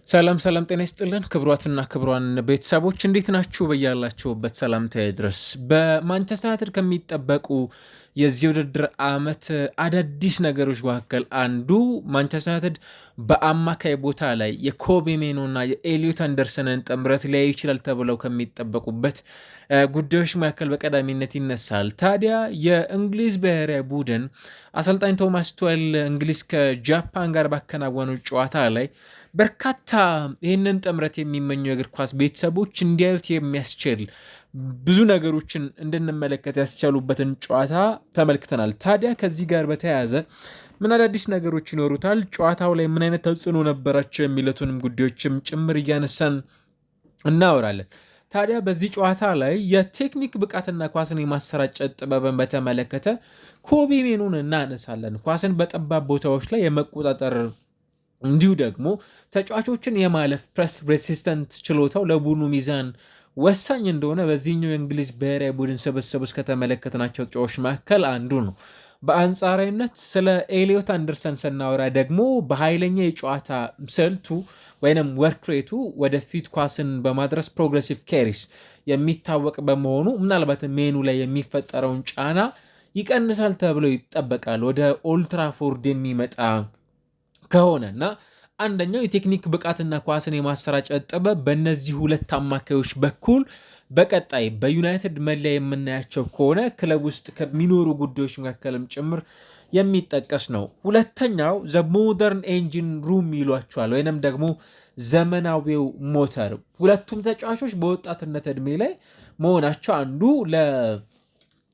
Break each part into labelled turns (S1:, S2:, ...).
S1: ሰላም ሰላም ጤና ይስጥልን ክብሯትና ክብሯን ቤተሰቦች እንዴት ናችሁ? በያላችሁበት ሰላምታዬ ድረስ። በማንቸስተር ዩናይትድ ከሚጠበቁ የዚህ ውድድር ዓመት አዳዲስ ነገሮች መካከል አንዱ ማንቸስተር ዩናይትድ በአማካይ ቦታ ላይ የኮቢ ሜኖና የኤሊዮት አንደርሰንን ጥምረት ሊያዩ ይችላል ተብለው ከሚጠበቁበት ጉዳዮች መካከል በቀዳሚነት ይነሳል። ታዲያ የእንግሊዝ ብሔራዊ ቡድን አሰልጣኝ ቶማስ ቱዌል እንግሊዝ ከጃፓን ጋር ባከናወኑ ጨዋታ ላይ በርካታ ይህንን ጥምረት የሚመኙ የእግር ኳስ ቤተሰቦች እንዲያዩት የሚያስችል ብዙ ነገሮችን እንድንመለከት ያስቻሉበትን ጨዋታ ተመልክተናል። ታዲያ ከዚህ ጋር በተያያዘ ምን አዳዲስ ነገሮች ይኖሩታል፣ ጨዋታው ላይ ምን አይነት ተጽዕኖ ነበራቸው የሚሉትንም ጉዳዮችም ጭምር እያነሳን እናወራለን። ታዲያ በዚህ ጨዋታ ላይ የቴክኒክ ብቃትና ኳስን የማሰራጨት ጥበብን በተመለከተ ኮቢ ሜኑን እናነሳለን። ኳስን በጠባብ ቦታዎች ላይ የመቆጣጠር እንዲሁ ደግሞ ተጫዋቾችን የማለፍ ፕሬስ ሬሲስተንት ችሎታው ለቡድኑ ሚዛን ወሳኝ እንደሆነ በዚህኛው የእንግሊዝ ብሔራዊ ቡድን ስብስብ ውስጥ ከተመለከትናቸው ተጫዋቾች መካከል አንዱ ነው። በአንጻራዊነት ስለ ኤሊዮት አንደርሰን ስናወራ ደግሞ በኃይለኛ የጨዋታ ስልቱ ወይም ወርክሬቱ ወደፊት ኳስን በማድረስ ፕሮግሬሲቭ ካሪስ የሚታወቅ በመሆኑ ምናልባት ሜኑ ላይ የሚፈጠረውን ጫና ይቀንሳል ተብሎ ይጠበቃል ወደ ኦልትራፎርድ የሚመጣ ከሆነ እና አንደኛው የቴክኒክ ብቃትና ኳስን የማሰራጨት ጥበብ በእነዚህ ሁለት አማካዮች በኩል በቀጣይ በዩናይትድ መለያ የምናያቸው ከሆነ ክለብ ውስጥ ከሚኖሩ ጉዳዮች መካከልም ጭምር የሚጠቀስ ነው። ሁለተኛው ዘ ሞደርን ኤንጂን ሩም ይሏቸዋል ወይንም ደግሞ ዘመናዊው ሞተር። ሁለቱም ተጫዋቾች በወጣትነት እድሜ ላይ መሆናቸው አንዱ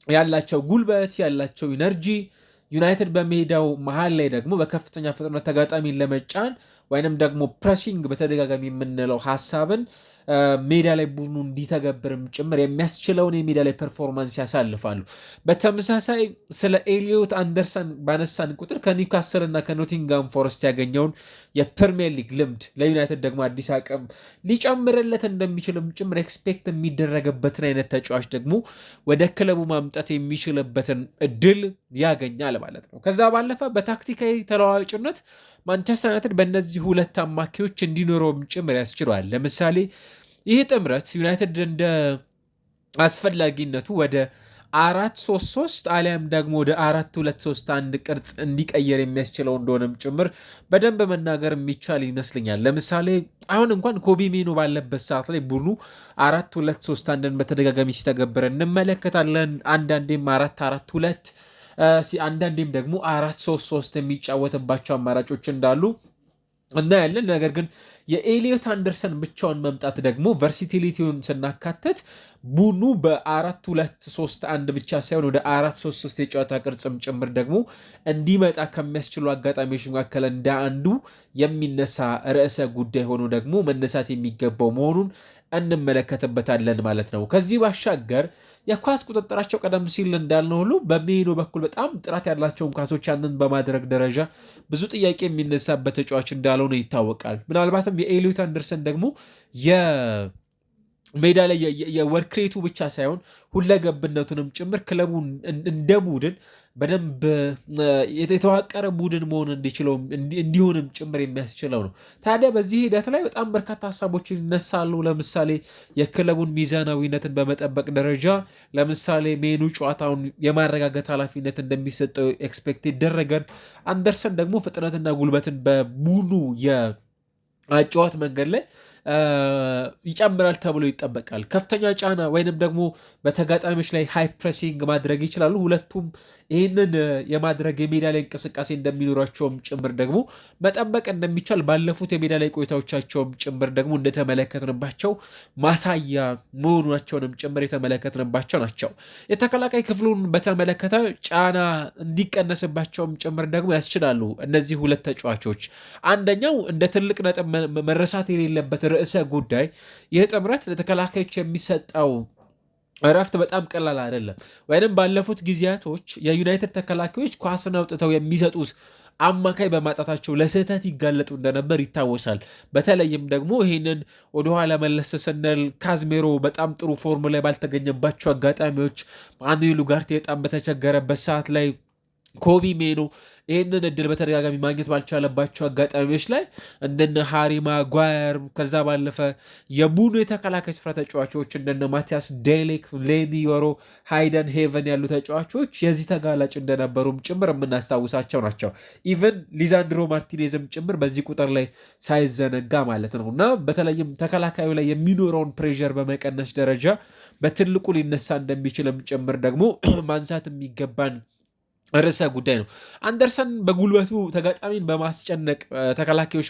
S1: ያላቸው ጉልበት ያላቸው ኢነርጂ ዩናይትድ በሜዳው መሃል ላይ ደግሞ በከፍተኛ ፍጥነት ተጋጣሚን ለመጫን ወይንም ደግሞ ፕሬሲንግ በተደጋጋሚ የምንለው ሀሳብን ሜዳ ላይ ቡድኑ እንዲተገብርም ጭምር የሚያስችለውን የሜዳ ላይ ፐርፎርማንስ ያሳልፋሉ። በተመሳሳይ ስለ ኤሊዮት አንደርሰን ባነሳን ቁጥር ከኒውካስል እና ከኖቲንጋም ፎረስት ያገኘውን የፕሪሚየር ሊግ ልምድ ለዩናይትድ ደግሞ አዲስ አቅም ሊጨምርለት እንደሚችልም ጭምር ኤክስፔክት የሚደረግበትን አይነት ተጫዋች ደግሞ ወደ ክለቡ ማምጣት የሚችልበትን እድል ያገኛል ማለት ነው። ከዛ ባለፈ በታክቲካዊ ተለዋዋጭነት ማንቸስተር ዩናይትድ በእነዚህ ሁለት አማካዮች እንዲኖረውም ጭምር ያስችለዋል። ለምሳሌ ይህ ጥምረት ዩናይትድ እንደ አስፈላጊነቱ ወደ 4-3-3 አሊያም ደግሞ ወደ 4-2-3-1 ቅርጽ እንዲቀየር የሚያስችለው እንደሆነም ጭምር በደንብ መናገር የሚቻል ይመስለኛል። ለምሳሌ አሁን እንኳን ኮቢ ሜኑ ባለበት ሰዓት ላይ ቡድኑ 4-2-3-1ን በተደጋጋሚ ሲተገብረ እንመለከታለን። አንዳንዴም 4-4-2 አንዳንዴም ደግሞ 4-3-3 የሚጫወትባቸው አማራጮች እንዳሉ እናያለን። ነገር ግን የኤሊዮት አንደርሰን ብቻውን መምጣት ደግሞ ቨርሲቲሊቲውን ስናካተት ቡድኑ በ4-2-3-1 ብቻ ሳይሆን ወደ 4-3-3 የጨዋታ ቅርጽም ጭምር ደግሞ እንዲመጣ ከሚያስችሉ አጋጣሚዎች መካከል እንደ አንዱ የሚነሳ ርዕሰ ጉዳይ ሆኖ ደግሞ መነሳት የሚገባው መሆኑን እንመለከትበታለን ማለት ነው። ከዚህ ባሻገር የኳስ ቁጥጥራቸው ቀደም ሲል እንዳልነው ሁሉ በሜኑ በኩል በጣም ጥራት ያላቸውን ኳሶች ያንን በማድረግ ደረጃ ብዙ ጥያቄ የሚነሳበት ተጫዋች እንዳልሆነ ይታወቃል። ምናልባትም የኤሊዮት አንደርሰን ደግሞ ሜዳ ላይ የወርክሬቱ ብቻ ሳይሆን ሁለገብነቱንም ጭምር ክለቡ እንደ ቡድን በደንብ የተዋቀረ ቡድን መሆን እንዲሆንም ጭምር የሚያስችለው ነው። ታዲያ በዚህ ሂደት ላይ በጣም በርካታ ሀሳቦች ይነሳሉ። ለምሳሌ የክለቡን ሚዛናዊነትን በመጠበቅ ደረጃ ለምሳሌ ሜኑ ጨዋታውን የማረጋገጥ ኃላፊነት እንደሚሰጠው ኤክስፔክት ይደረጋል። አንደርሰን ደግሞ ፍጥነትና ጉልበትን በቡድኑ የአጨዋወት መንገድ ላይ ይጨምራል ተብሎ ይጠበቃል። ከፍተኛ ጫና ወይንም ደግሞ በተጋጣሚዎች ላይ ሃይ ፕሬሲንግ ማድረግ ይችላሉ። ሁለቱም ይህንን የማድረግ የሜዳ ላይ እንቅስቃሴ እንደሚኖራቸውም ጭምር ደግሞ መጠበቅ እንደሚቻል ባለፉት የሜዳ ላይ ቆይታዎቻቸውም ጭምር ደግሞ እንደተመለከትንባቸው ማሳያ መሆናቸውንም ጭምር የተመለከትንባቸው ናቸው። የተከላካይ ክፍሉን በተመለከተ ጫና እንዲቀነስባቸውም ጭምር ደግሞ ያስችላሉ። እነዚህ ሁለት ተጫዋቾች አንደኛው እንደ ትልቅ ነጥብ መረሳት የሌለበት ርዕሰ ጉዳይ ይህ ጥምረት ለተከላካዮች የሚሰጠው እረፍት በጣም ቀላል አይደለም። ወይም ባለፉት ጊዜያቶች የዩናይትድ ተከላካዮች ኳስን አውጥተው የሚሰጡት አማካይ በማጣታቸው ለስህተት ይጋለጡ እንደነበር ይታወሳል። በተለይም ደግሞ ይህንን ወደኋላ መለስ ስንል ካዝሜሮ በጣም ጥሩ ፎርም ላይ ባልተገኘባቸው አጋጣሚዎች ማኑኤል ኡጋርቴ በጣም በተቸገረበት ሰዓት ላይ ኮቢ ሜኖ ይህንን እድል በተደጋጋሚ ማግኘት ባልቻለባቸው አጋጣሚዎች ላይ እንደነ ሃሪ ማጓየር ከዛ ባለፈ የቡድኑ የተከላካይ ስፍራ ተጫዋቾች እንደነ ማቲያስ ዴሊክ፣ ሌኒ ዮሮ፣ ሃይደን ሄቨን ያሉ ተጫዋቾች የዚህ ተጋላጭ እንደነበሩም ጭምር የምናስታውሳቸው ናቸው። ኢቨን ሊዛንድሮ ማርቲኔዝም ጭምር በዚህ ቁጥር ላይ ሳይዘነጋ ማለት ነው እና በተለይም ተከላካዩ ላይ የሚኖረውን ፕሬዠር በመቀነስ ደረጃ በትልቁ ሊነሳ እንደሚችልም ጭምር ደግሞ ማንሳት የሚገባን ርዕሰ ጉዳይ ነው። አንደርሰን በጉልበቱ ተጋጣሚን በማስጨነቅ ተከላካዮች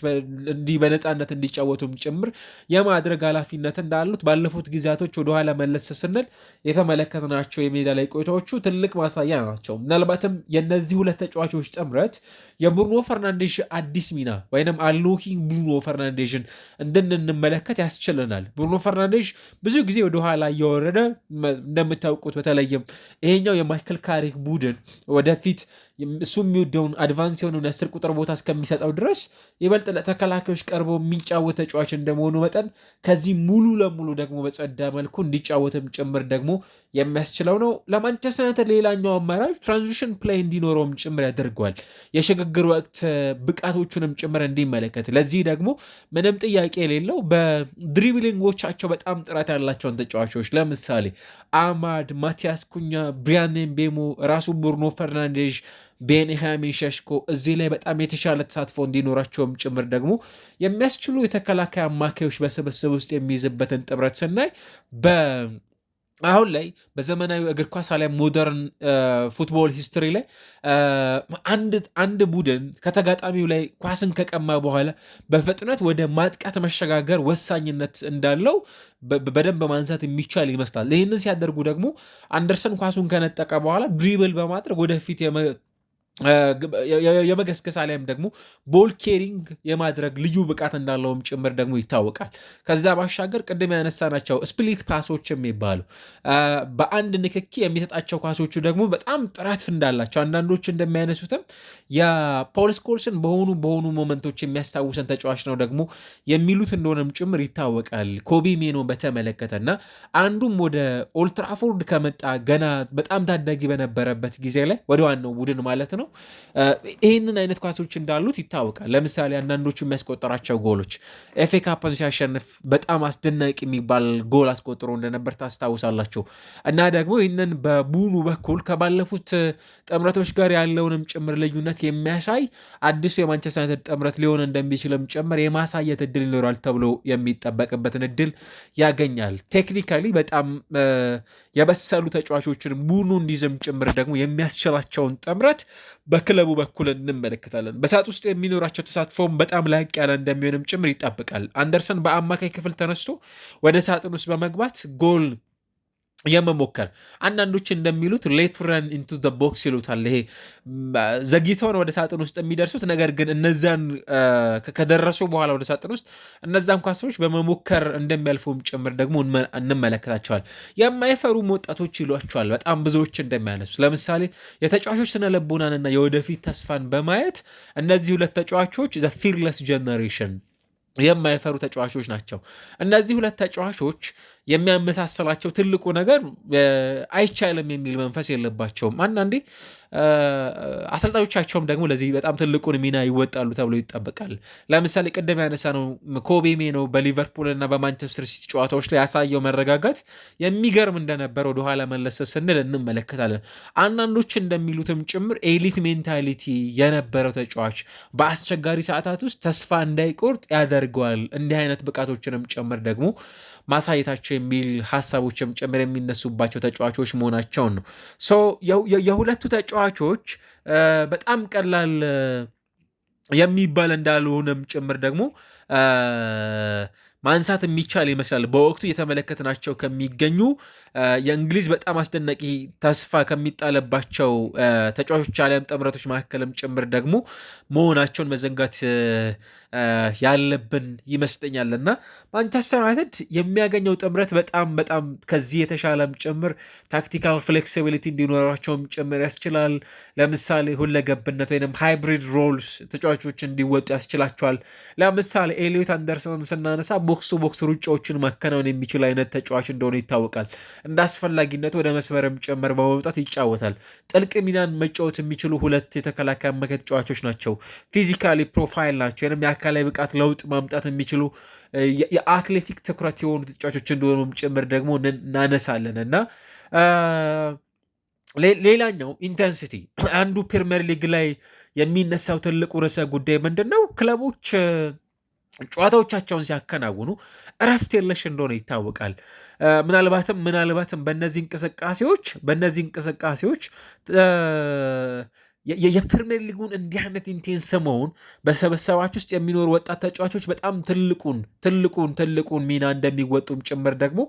S1: እንዲህ በነፃነት እንዲጫወቱም ጭምር የማድረግ ኃላፊነት እንዳሉት ባለፉት ጊዜያቶች ወደኋላ መለስ ስንል የተመለከትናቸው የሜዳ ላይ ቆይታዎቹ ትልቅ ማሳያ ናቸው። ምናልባትም የነዚህ ሁለት ተጫዋቾች ጥምረት የብሩኖ ፈርናንዴዥ አዲስ ሚና ወይም አንሎኪንግ ብሩኖ ፈርናንዴዥን እንድንመለከት ያስችለናል። ብሩኖ ፈርናንዴዥ ብዙ ጊዜ ወደኋላ እየወረደ እንደምታውቁት በተለይም ይሄኛው የማይክል ካሪክ ቡድን ወደፊት እሱ የሚወደውን አድቫንስ የሆነውን የ10 ቁጥር ቦታ እስከሚሰጠው ድረስ ይበልጥ ለተከላካዮች ቀርቦ የሚጫወት ተጫዋች እንደመሆኑ መጠን ከዚህ ሙሉ ለሙሉ ደግሞ በጸዳ መልኩ እንዲጫወትም ጭምር ደግሞ የሚያስችለው ነው። ለማንቸስተር ዩናይትድ ሌላኛው አማራጭ ትራንዚሽን ፕሌይ እንዲኖረውም ጭምር ያደርገዋል። የሽግግር ወቅት ብቃቶቹንም ጭምር እንዲመለከት። ለዚህ ደግሞ ምንም ጥያቄ የሌለው በድሪብሊንጎቻቸው በጣም ጥራት ያላቸውን ተጫዋቾች ለምሳሌ አማድ፣ ማቲያስ ኩኛ፣ ብሪያን ምቤሞ፣ ራሱ ብሩኖ ፈርናንዴዥ፣ ቤንያሚን ሸሽኮ እዚህ ላይ በጣም የተሻለ ተሳትፎ እንዲኖራቸውም ጭምር ደግሞ የሚያስችሉ የተከላካይ አማካዮች በስብስብ ውስጥ የሚይዝበትን ጥምረት ስናይ አሁን ላይ በዘመናዊ እግር ኳስ ላይ ሞደርን ፉትቦል ሂስትሪ ላይ አንድ ቡድን ከተጋጣሚው ላይ ኳስን ከቀማ በኋላ በፍጥነት ወደ ማጥቃት መሸጋገር ወሳኝነት እንዳለው በደንብ ማንሳት የሚቻል ይመስላል። ይህንን ሲያደርጉ ደግሞ አንደርሰን ኳሱን ከነጠቀ በኋላ ድሪብል በማድረግ ወደፊት የመገስገስ አሊያም ደግሞ ቦል ኬሪንግ የማድረግ ልዩ ብቃት እንዳለውም ጭምር ደግሞ ይታወቃል። ከዛ ባሻገር ቅድም ያነሳናቸው ስፕሊት ፓሶች የሚባሉ በአንድ ንክኪ የሚሰጣቸው ኳሶቹ ደግሞ በጣም ጥራት እንዳላቸው አንዳንዶች እንደሚያነሱትም የፖል ስኮልስን በሆኑ ሞመንቶች የሚያስታውሰን ተጫዋች ነው ደግሞ የሚሉት እንደሆነም ጭምር ይታወቃል። ኮቢ ሜኖ በተመለከተና አንዱም ወደ ኦልትራፎርድ ከመጣ ገና በጣም ታዳጊ በነበረበት ጊዜ ላይ ወደ ዋናው ቡድን ማለት ነው ይህንን አይነት ኳሶች እንዳሉት ይታወቃል። ለምሳሌ አንዳንዶቹ የሚያስቆጠራቸው ጎሎች ኤፍኤ ካፕን ሲያሸንፍ በጣም አስደናቂ የሚባል ጎል አስቆጥሮ እንደነበር ታስታውሳላችሁ። እና ደግሞ ይህንን በቡኑ በኩል ከባለፉት ጥምረቶች ጋር ያለውንም ጭምር ልዩነት የሚያሳይ አዲሱ የማንቸስተር ዩናይትድ ጥምረት ሊሆን እንደሚችልም ጭምር የማሳየት እድል ይኖራል ተብሎ የሚጠበቅበትን እድል ያገኛል። ቴክኒካሊ በጣም የበሰሉ ተጫዋቾችን ቡኑ እንዲዝም ጭምር ደግሞ የሚያስችላቸውን ጥምረት በክለቡ በኩል እንመለከታለን። በሰዓት ውስጥ የሚኖራቸው ተሳትፎም በጣም ላቅ ያለ እንደሚሆንም ጭምር ይጠብቃል። አንደርሰን በአማካይ ክፍል ተነስቶ ወደ ሳጥን ውስጥ በመግባት ጎል የመሞከር አንዳንዶች እንደሚሉት ሌት ረን ኢንቱ ዘ ቦክስ ይሉታል። ይሄ ዘግይተውን ወደ ሳጥን ውስጥ የሚደርሱት ነገር ግን እነዛን ከደረሱ በኋላ ወደ ሳጥን ውስጥ እነዛን ኳሶች በመሞከር እንደሚያልፉም ጭምር ደግሞ እንመለከታቸዋል። የማይፈሩም ወጣቶች ይሏቸዋል በጣም ብዙዎች እንደሚያነሱ። ለምሳሌ የተጫዋቾች ስነልቦናንና የወደፊት ተስፋን በማየት እነዚህ ሁለት ተጫዋቾች ዘ ፊርለስ ጀነሬሽን የማይፈሩ ተጫዋቾች ናቸው። እነዚህ ሁለት ተጫዋቾች የሚያመሳሰላቸው ትልቁ ነገር አይቻልም የሚል መንፈስ የለባቸውም። አንዳንዴ አሰልጣኞቻቸውም ደግሞ ለዚህ በጣም ትልቁን ሚና ይወጣሉ ተብሎ ይጠበቃል። ለምሳሌ ቅድም ያነሳነው ኮቢ ሜኖ በሊቨርፑል እና በማንቸስተር ሲቲ ጨዋታዎች ላይ ያሳየው መረጋጋት የሚገርም እንደነበር ወደኋላ መለስ ስንል እንመለከታለን። አንዳንዶች እንደሚሉትም ጭምር ኤሊት ሜንታሊቲ የነበረው ተጫዋች በአስቸጋሪ ሰዓታት ውስጥ ተስፋ እንዳይቆርጥ ያደርገዋል። እንዲህ አይነት ብቃቶችንም ጭምር ደግሞ ማሳየታቸው የሚል ሀሳቦችም ጭምር የሚነሱባቸው ተጫዋቾች መሆናቸውን ነው። የሁለቱ ተጫዋቾች በጣም ቀላል የሚባል እንዳልሆነም ጭምር ደግሞ ማንሳት የሚቻል ይመስላል። በወቅቱ እየተመለከትናቸው ከሚገኙ የእንግሊዝ በጣም አስደናቂ ተስፋ ከሚጣለባቸው ተጫዋቾች አሊያም ጥምረቶች መካከልም ጭምር ደግሞ መሆናቸውን መዘንጋት ያለብን ይመስለኛል። እና ማንቸስተር ዩናይትድ የሚያገኘው ጥምረት በጣም ከዚህ የተሻለም ጭምር ታክቲካል ፍሌክሲቢሊቲ እንዲኖራቸውም ጭምር ያስችላል። ለምሳሌ ሁለገብነት ወይም ሃይብሪድ ሮልስ ተጫዋቾች እንዲወጡ ያስችላቸዋል። ለምሳሌ ኤሊዮት አንደርሰን ስናነሳ የቦክስ ቦክስ ሩጫዎችን ማከናወን የሚችል አይነት ተጫዋች እንደሆነ ይታወቃል። እንደ አስፈላጊነቱ ወደ መስመርም ጭምር በመውጣት ይጫወታል። ጥልቅ ሚናን መጫወት የሚችሉ ሁለት የተከላካይ አማካይ ተጫዋቾች ናቸው። ፊዚካሊ ፕሮፋይል ናቸው ወይም የአካላዊ ብቃት ለውጥ ማምጣት የሚችሉ የአትሌቲክ ትኩረት የሆኑ ተጫዋቾች እንደሆኑም ጭምር ደግሞ እናነሳለን እና ሌላኛው ኢንቴንሲቲ አንዱ ፕሪሚየር ሊግ ላይ የሚነሳው ትልቁ ርዕሰ ጉዳይ ምንድን ነው? ክለቦች ጨዋታዎቻቸውን ሲያከናውኑ እረፍት የለሽ እንደሆነ ይታወቃል። ምናልባትም በእነዚህ እንቅስቃሴዎች የፕሪሚየር ሊጉን እንዲህ አይነት ኢንቴንስ መሆን በሰበሰባች ውስጥ የሚኖሩ ወጣት ተጫዋቾች በጣም ትልቁን ሚና እንደሚወጡም ጭምር ደግሞ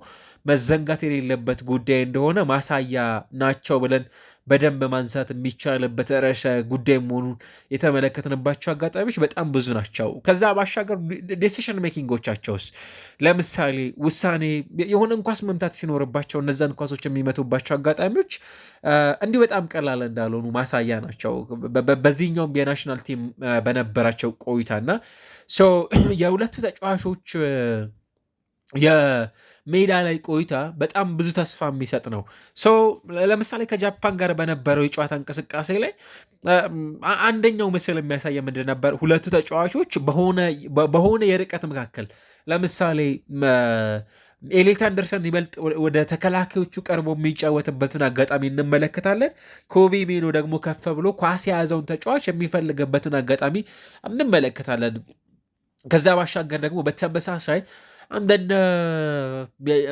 S1: መዘንጋት የሌለበት ጉዳይ እንደሆነ ማሳያ ናቸው ብለን በደንብ ማንሳት የሚቻልበት ርዕሰ ጉዳይ መሆኑን የተመለከትንባቸው አጋጣሚዎች በጣም ብዙ ናቸው። ከዛ ባሻገር ዴሲሽን ሜኪንጎቻቸውስ ለምሳሌ ውሳኔ የሆነን ኳስ መምታት ሲኖርባቸው እነዛን ኳሶች የሚመቱባቸው አጋጣሚዎች እንዲሁ በጣም ቀላል እንዳልሆኑ ማሳያ ናቸው። በዚህኛውም የናሽናል ቲም በነበራቸው ቆይታና የሁለቱ ተጫዋቾች የሜዳ ላይ ቆይታ በጣም ብዙ ተስፋ የሚሰጥ ነው። ለምሳሌ ከጃፓን ጋር በነበረው የጨዋታ እንቅስቃሴ ላይ አንደኛው ምስል የሚያሳየ ምንድን ነበር? ሁለቱ ተጫዋቾች በሆነ የርቀት መካከል ለምሳሌ ኤሌት አንደርሰን ይበልጥ ወደ ተከላካዮቹ ቀርቦ የሚጫወትበትን አጋጣሚ እንመለከታለን። ኮቢ ሜኖ ደግሞ ከፍ ብሎ ኳስ የያዘውን ተጫዋች የሚፈልግበትን አጋጣሚ እንመለከታለን። ከዛ ባሻገር ደግሞ በተመሳሳይ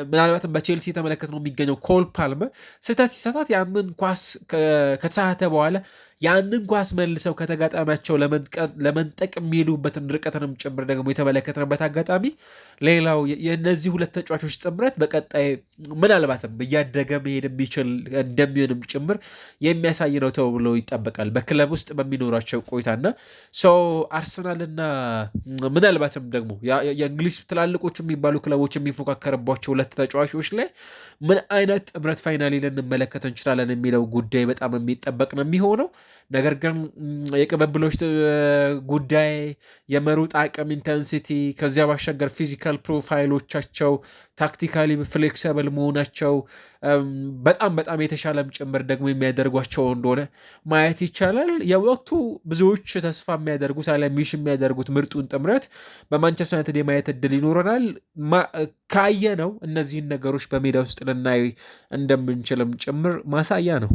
S1: ምናልባትም በቼልሲ የተመለከት ነው የሚገኘው ኮል ፓልመር ስህተት ሲሰታት ያንን ኳስ ከተሳተ በኋላ ያንን ኳስ መልሰው ከተጋጣሚያቸው ለመንጠቅ የሚሄዱበትን ርቀትንም ጭምር ደግሞ የተመለከትንበት አጋጣሚ ሌላው የእነዚህ ሁለት ተጫዋቾች ጥምረት በቀጣይ ምናልባትም እያደገ መሄድ የሚችል እንደሚሆንም ጭምር የሚያሳይ ነው ተብሎ ይጠበቃል በክለብ ውስጥ በሚኖራቸው ቆይታና አርሰናልና ምናልባትም ደግሞ የእንግሊዝ ትላልቆቹ የሚባሉ ክለቦች የሚፎካከርባቸው ሁለት ተጫዋቾች ላይ ምን አይነት ጥምረት ፋይናሊ ልንመለከት እንችላለን የሚለው ጉዳይ በጣም የሚጠበቅ ነው የሚሆነው። ነገር ግን የቅብብሎች ጉዳይ፣ የመሩጥ አቅም ኢንተንሲቲ፣ ከዚያ ባሻገር ፊዚካል ፕሮፋይሎቻቸው ታክቲካሊ ፍሌክሲብል መሆናቸው በጣም የተሻለም ጭምር ደግሞ የሚያደርጓቸው እንደሆነ ማየት ይቻላል። የወቅቱ ብዙዎች ተስፋ የሚያደርጉት ሚሽ የሚያደርጉት ምርጡን ጥምረት በማንቸስተር ዩናይትድ የማየት እድል ይኖረናል። ካየ ነው እነዚህን ነገሮች በሜዳ ውስጥ ልናይ እንደምንችልም ጭምር ማሳያ ነው።